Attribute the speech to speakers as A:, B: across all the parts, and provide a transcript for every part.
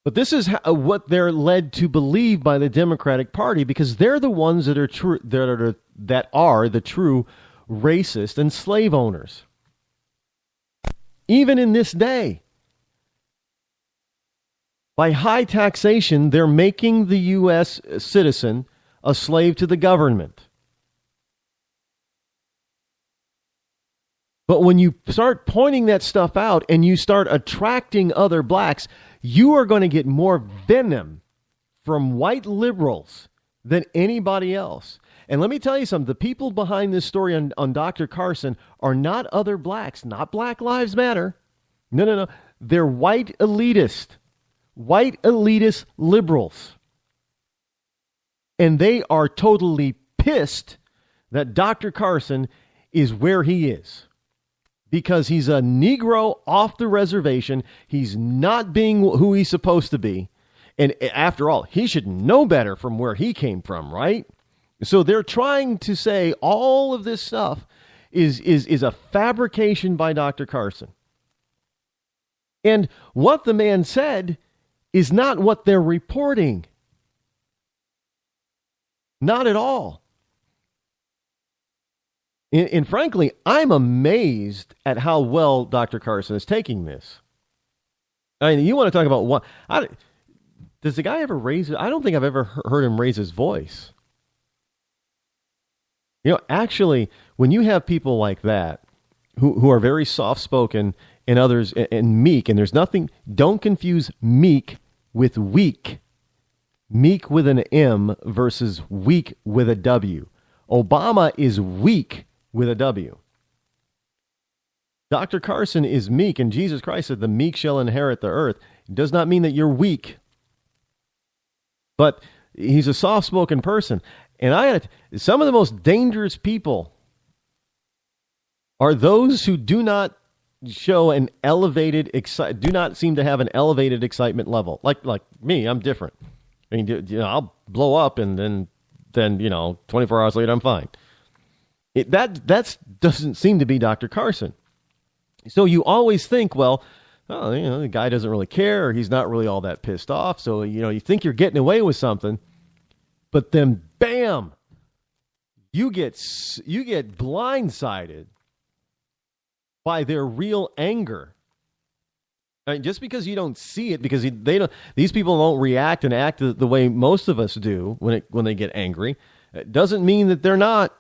A: But this is what they're led to believe by the Democratic Party, because they're the ones that are true, that are the true racist and slave owners. Even in this day, by high taxation, they're making the U.S. citizen a slave to the government. But when you start pointing that stuff out and you start attracting other blacks, you are going to get more venom from white liberals than anybody else. And let me tell you something. The people behind this story on Dr. Carson are not other blacks, not Black Lives Matter. No. They're white elitist liberals. And they are totally pissed that Dr. Carson is where he is. Because he's a Negro off the reservation. He's not being who he's supposed to be. And after all, he should know better from where he came from, right? So they're trying to say all of this stuff is a fabrication by Dr. Carson. And what the man said is not what they're reporting. Not at all. And frankly, I'm amazed at how well Dr. Carson is taking this. I mean, you want to talk about what? Does the guy ever raise it? I don't think I've ever heard him raise his voice. You know, actually, when you have people like that who are very soft-spoken and others and meek, and there's nothing, don't confuse meek with weak. Meek with an M versus weak with a W. Obama is weak with a W. Dr. Carson is meek, and Jesus Christ said, the meek shall inherit the earth. It does not mean that you're weak. But he's a soft-spoken person. And some of the most dangerous people are those who do not show an elevated, do not seem to have an elevated excitement level. Like me, I'm different. I mean, I'll blow up and then 24 hours later, I'm fine. That doesn't seem to be Dr. Carson. So you always think, well, the guy doesn't really care, or he's not really all that pissed off. So, you think you're getting away with something, but then bam, you get blindsided by their real anger. I mean, just because you don't see it, because these people don't react and act the way most of us do when they get angry, it doesn't mean that they're not.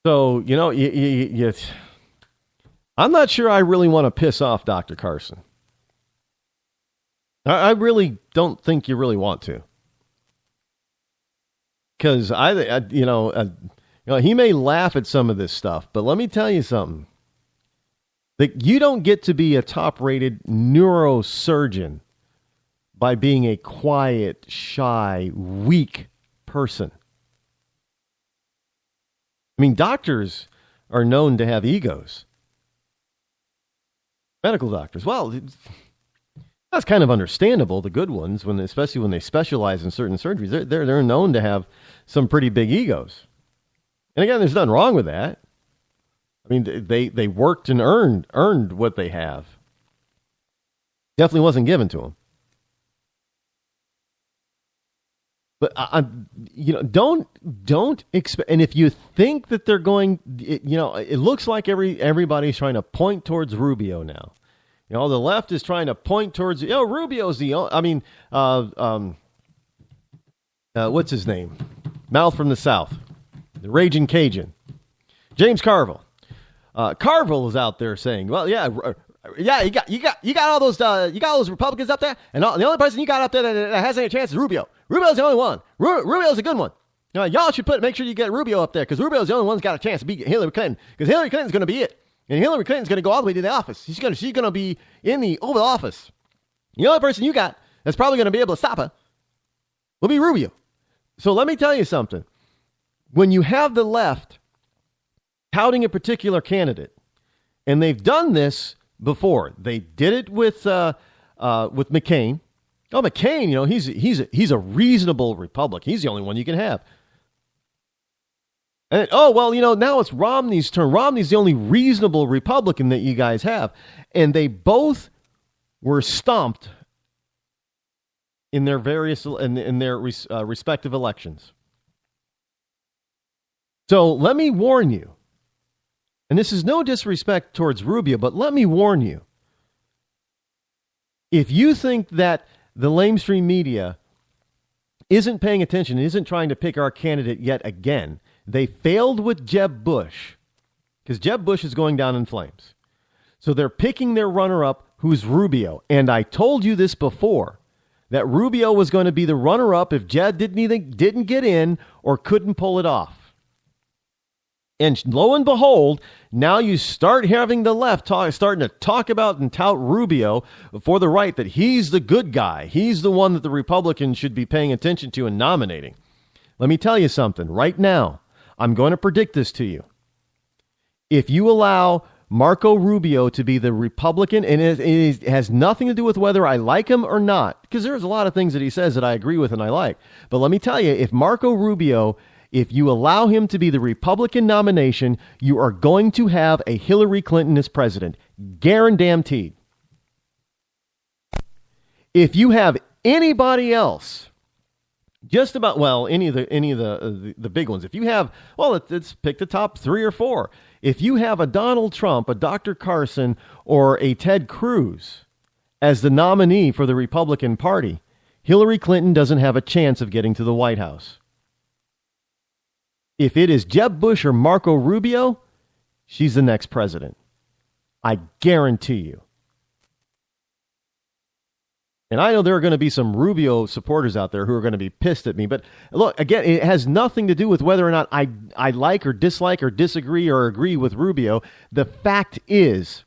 A: So, I'm not sure I really want to piss off Dr. Carson. I really don't think you really want to. Because he may laugh at some of this stuff, but let me tell you something. That you don't get to be a top-rated neurosurgeon by being a quiet, shy, weak person. I mean, doctors are known to have egos. Medical doctors, well, that's kind of understandable. The good ones, especially when they specialize in certain surgeries, they're known to have some pretty big egos. And again, there's nothing wrong with that. I mean, they worked and earned what they have. Definitely wasn't given to them. But don't expect. And if you think that they're going, it looks like everybody's trying to point towards Rubio now. The left is trying to point towards. Rubio's the. What's his name? Mouth from the South, the Raging Cajun, James Carville. Carville is out there saying, "Well, yeah, you got all those Republicans up there, and the only person you got up there that has any chance is Rubio. Rubio's the only one. Rubio's a good one. Y'all should make sure you get Rubio up there, because Rubio's the only one that's got a chance to beat Hillary Clinton, because Hillary Clinton's going to be it, and Hillary Clinton's going to go all the way to the office. She's going to be in the Oval Office. The only person you got that's probably going to be able to stop her will be Rubio." So let me tell you something. When you have the left touting a particular candidate, and they've done this before. They did it with McCain. Oh, McCain, he's a reasonable Republican. He's the only one you can have. And now it's Romney's turn. Romney's the only reasonable Republican that you guys have. And they both were stomped in their respective elections. So let me warn you, and this is no disrespect towards Rubio, but let me warn you. If you think that the lamestream media isn't paying attention, isn't trying to pick our candidate yet again, they failed with Jeb Bush, because Jeb Bush is going down in flames. So they're picking their runner-up, who's Rubio. And I told you this before, that Rubio was going to be the runner-up if Jeb didn't get in or couldn't pull it off. And lo and behold, now you start having the left starting to talk about and tout Rubio for the right, that he's the good guy. He's the one that the Republicans should be paying attention to and nominating. Let me tell you something. Right now, I'm going to predict this to you. If you allow Marco Rubio to be the Republican, and it has nothing to do with whether I like him or not, because there's a lot of things that he says that I agree with and I like. But let me tell you, if Marco Rubio, if you allow him to be the Republican nomination, you are going to have a Hillary Clinton as president. Guaranteed. If you have anybody else, just about, any of the big ones. If you have, let's pick the top 3 or 4. If you have a Donald Trump, a Dr. Carson, or a Ted Cruz as the nominee for the Republican Party, Hillary Clinton doesn't have a chance of getting to the White House. If it is Jeb Bush or Marco Rubio, she's the next president. I guarantee you. And I know there are going to be some Rubio supporters out there who are going to be pissed at me. But look, again, it has nothing to do with whether or not I like or dislike or disagree or agree with Rubio. The fact is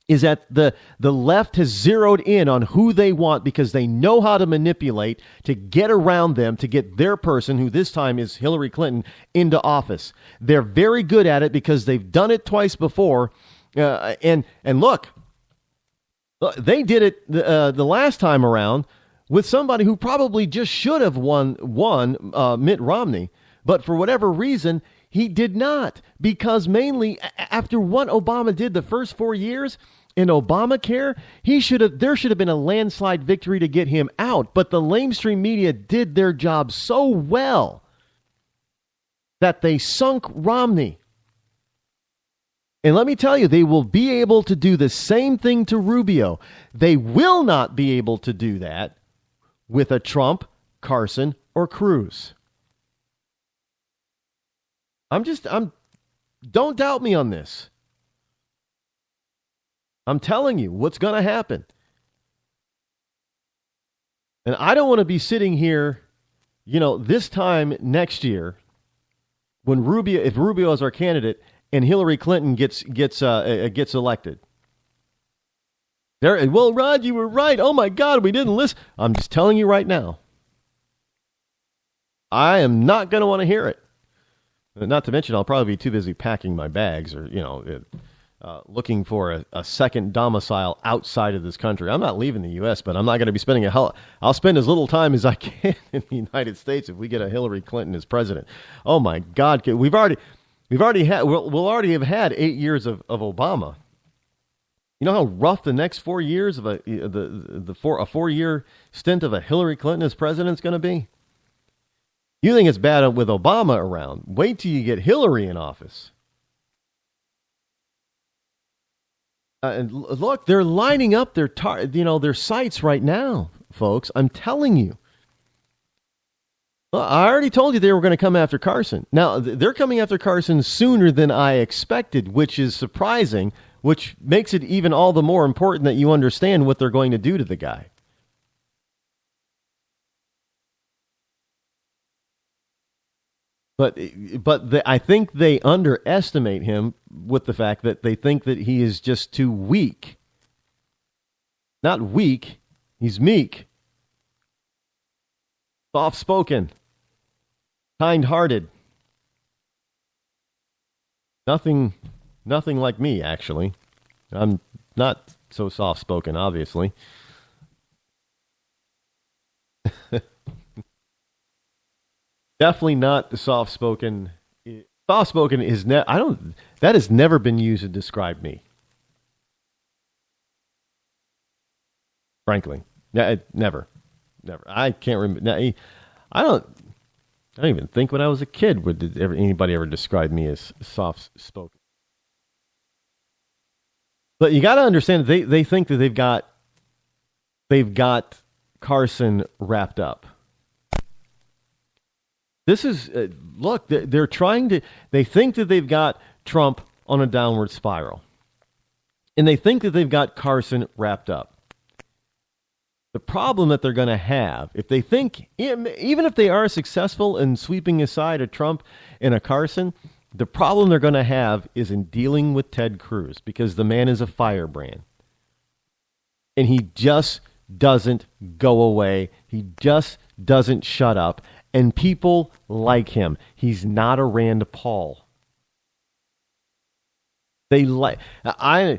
A: that the left has zeroed in on who they want because they know how to manipulate to get around them, to get their person, who this time is Hillary Clinton, into office. They're very good at it because they've done it twice before. And look, they did it the last time around with somebody who probably just should have won Mitt Romney. But for whatever reason, he did not, because mainly after what Obama did the first 4 years in Obamacare, there should have been a landslide victory to get him out. But the lamestream media did their job so well that they sunk Romney. And let me tell you, they will be able to do the same thing to Rubio. They will not be able to do that with a Trump, Carson, or Cruz. Don't doubt me on this. I'm telling you what's going to happen. And I don't want to be sitting here, this time next year when if Rubio is our candidate and Hillary Clinton gets elected. Well, Rod, you were right. Oh my God, we didn't listen. I'm just telling you right now. I am not going to want to hear it. Not to mention, I'll probably be too busy packing my bags or, looking for a second domicile outside of this country. I'm not leaving the U.S., but I'm not going to be spending I'll spend as little time as I can in the United States if we get a Hillary Clinton as president. Oh my God, we'll already have had 8 years of Obama. You know how rough the next 4 years of a 4-year stint of a Hillary Clinton as president is going to be? You think it's bad with Obama around? Wait till you get Hillary in office. And look, they're lining up their sights right now, folks. I'm telling you. Well, I already told you they were going to come after Carson. Now, they're coming after Carson sooner than I expected, which is surprising, which makes it even all the more important that you understand what they're going to do to the guy. But I think they underestimate him with the fact that they think that he is just too weak. Not weak, he's meek. Soft-spoken. Kind-hearted. Nothing like me, actually. I'm not so soft-spoken, obviously. Definitely not soft-spoken Soft-spoken is that has never been used to describe me. Frankly, never. I can't remember. I don't even think when I was a kid would anybody ever describe me as soft-spoken. But you got to understand they think that they've got Carson wrapped up. This is look. They're trying to. They think that they've got Trump on a downward spiral, and they think that they've got Carson wrapped up. The problem that they're going to have, if they think, even if they are successful in sweeping aside a Trump and a Carson, the problem they're going to have is in dealing with Ted Cruz, because the man is a firebrand. And he just doesn't go away. He just doesn't shut up. And people like him. He's not a Rand Paul. I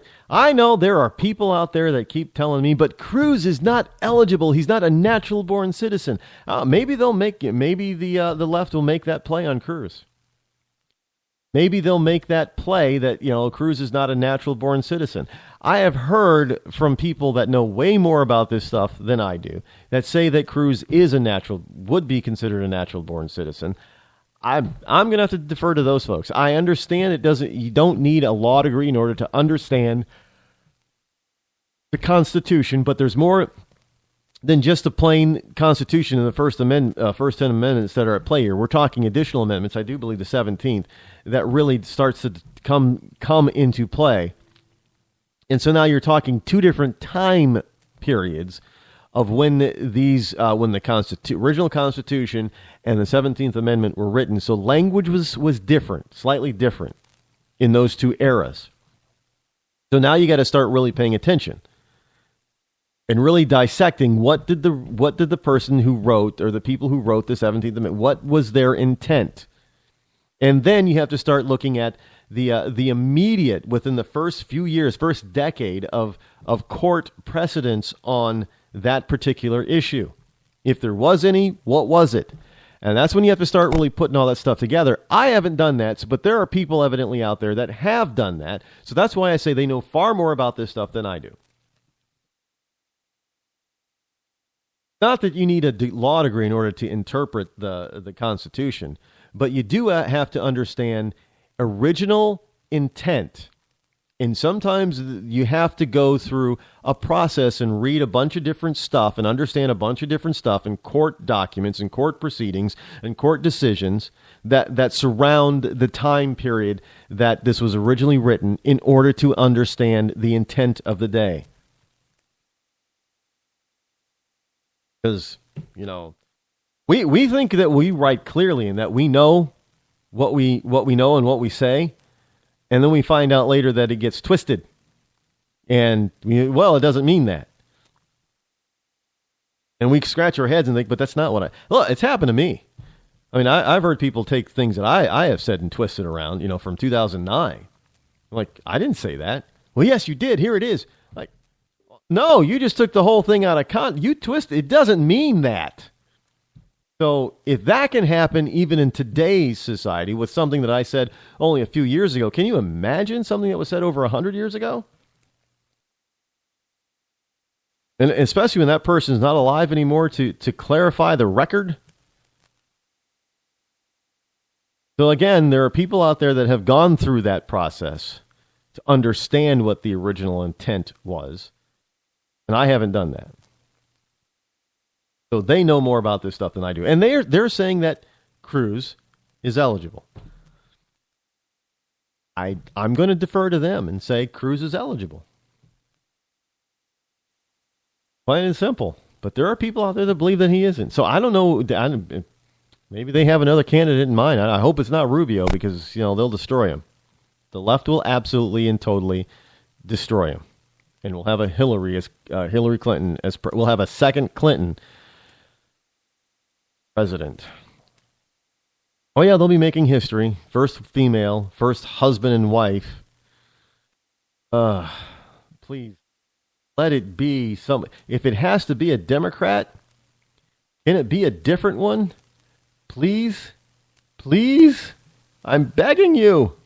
A: know there are people out there that keep telling me, but Cruz is not eligible. He's not a natural born citizen. Maybe they'll make it. Maybe the left will make that play on Cruz. Maybe they'll make that play that, Cruz is not a natural born citizen. I have heard from people that know way more about this stuff than I do that say that Cruz is would be considered a natural born citizen. I'm going to have to defer to those folks. I understand you don't need a law degree in order to understand the Constitution, but there's more than just a plain Constitution and the first 10 amendments that are at play here. We're talking additional amendments. I do believe the 17th that really starts to come into play. And so now you're talking two different time periods of when the original Constitution and the 17th Amendment were written. So language was different, slightly different in those two eras. So now you got to start really paying attention and really dissecting what did the person who wrote, or the people who wrote the 17th Amendment, what was their intent? And then you have to start looking at the immediate, within the first few years, first decade of court precedents on that particular issue. If there was any, what was it? And that's when you have to start really putting all that stuff together. I haven't done that, but there are people evidently out there that have done that. So that's why I say they know far more about this stuff than I do. Not that you need a law degree in order to interpret the Constitution, but you do have to understand original intent. And sometimes you have to go through a process and read a bunch of different stuff and understand a bunch of different stuff in court documents and court proceedings and court decisions that surround the time period that this was originally written in order to understand the intent of the day. Because, we think that we write clearly and that we know what we know and what we say. And then we find out later that it gets twisted. And, it doesn't mean that. And we scratch our heads and think, but that's not what look, it's happened to me. I mean, I've heard people take things that I have said and twist it around, from 2009. Like, I didn't say that. Well, yes, you did. Here it is. Like, no, you just took the whole thing out of context. You twisted. It doesn't mean that. So if that can happen even in today's society with something that I said only a few years ago, can you imagine something that was said over 100 years ago? And especially when that person is not alive anymore to clarify the record. So again, there are people out there that have gone through that process to understand what the original intent was. And I haven't done that. So they know more about this stuff than I do. And they're saying that Cruz is eligible. I'm going to defer to them and say Cruz is eligible. Plain and simple. But there are people out there that believe that he isn't. So I don't know. Maybe they have another candidate in mind. I hope it's not Rubio because, they'll destroy him. The left will absolutely and totally destroy him. And we'll have a Hillary Clinton we'll have a second Clinton president. Oh yeah, they'll be making history. First female, first husband and wife. Please let it be some. If it has to be a Democrat, can it be a different one? Please, please. I'm begging you.